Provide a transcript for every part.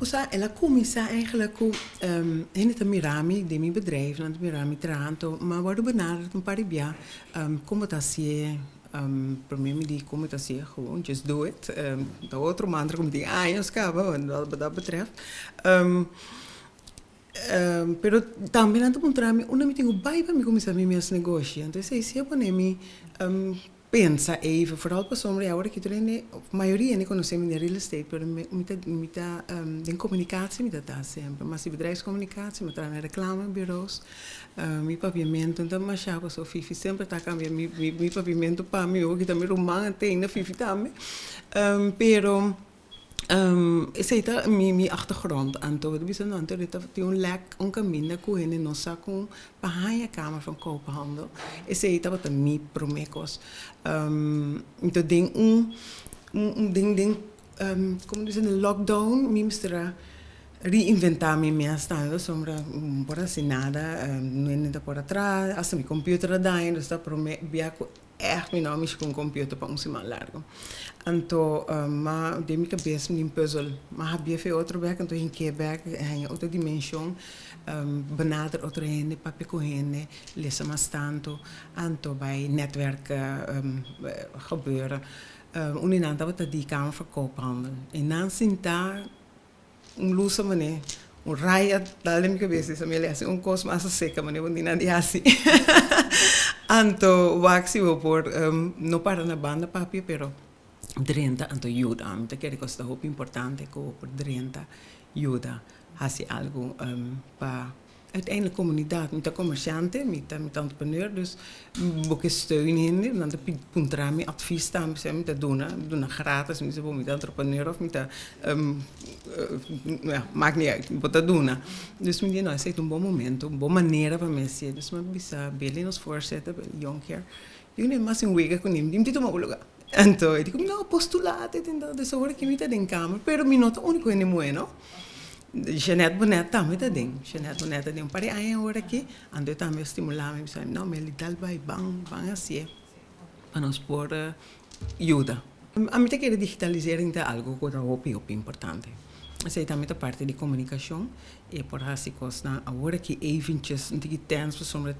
Usa, ela começa eigenlijk in het Mirami, de mijn bedrijf, het Mirami Taranto, maar worden benaderd een paar jaar, como tá se primeiro die como tá se gewoon, just do it. De outro mantra como die anos, acaba, wat dat betreft. Pero também ando encontrando uma meeting bij para me começar a meus negócios. Então, se eu ponemi pensa even, vooral para sommige jaren, que a maioria não conhecemos de real estate, pero de comunicatie me dá sempre. Mas se bedrijfscommunicatie, me traz reclamebureaus, meu pavimento, então mas já passou fifi sempre está cambiando meu pavimento para mim, eu que também romano tem na fifi também, pero is het mijn achtergrond aan toe. Dus dan dat die een lek, een camino, koe in een zak, een bahaya kamer van koophandel. Is het dat mijn promekos. Dat ding ding como diz in lockdown, mimstra reinventar me minha estado, sombra por assim nada, não ainda por atrás, assim meu computer daí, então está para me biaco echt mijn naam is com computer para ons iemand largo. Então, maar de minha cabeça me puzzel, maar heb je veel outro werk, então em que werk, em outra dimensão, benader outro hene, papel corrende, lezen maar tanto, então bij netwerken gebeuren. Uninaan dat we die kamer verkoophandel. En dan zien daar lusa mané, raya dale mi cabeça, se me lesse costo mais seca mané, onde não de assim. Anto waxi wo por no para na banda papi, pero 30 anto ajuda. Então quero que isso é importante que por 30 ajuda fazer algo para uiteindelijk comuniteit, met de commercianten, met de entrepreneur, dus ook steun in, dan de puntra met advies staan, met de doen gratis, met de entrepreneur of met de, ja, maakt niet uit, wat dat doen. Dus met die nou, is het een bon moment, een bon manier van mensen, dus maar bisa bellen ons voorzetten, jonker, jullie maar zijn wegen kunnen nemen, die moet je en toen, ik kom nou postulaten, dus hoor ik niet in de kamer, pero mi nota único en de moeno. Jeanette Bonnet também tá dentro. Jeanette Bonnet tem parei aí agora aqui, ando também estimular me sabe não, mas ele dá vai bang assim, para nos por ajuda. A mim te quer digitalisering é algo que eu acho importante. Essa é também a parte de comunicação e por assim coisa agora que eventjes não tens para sombra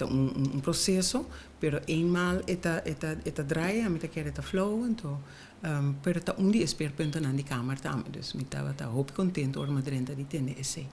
processo, pero eenmaal eta draai, a mim te quer eta flow então pero tá um dia esperpento na de câmera também, dus me tava tá hoop contente oor madrenta de tende esse.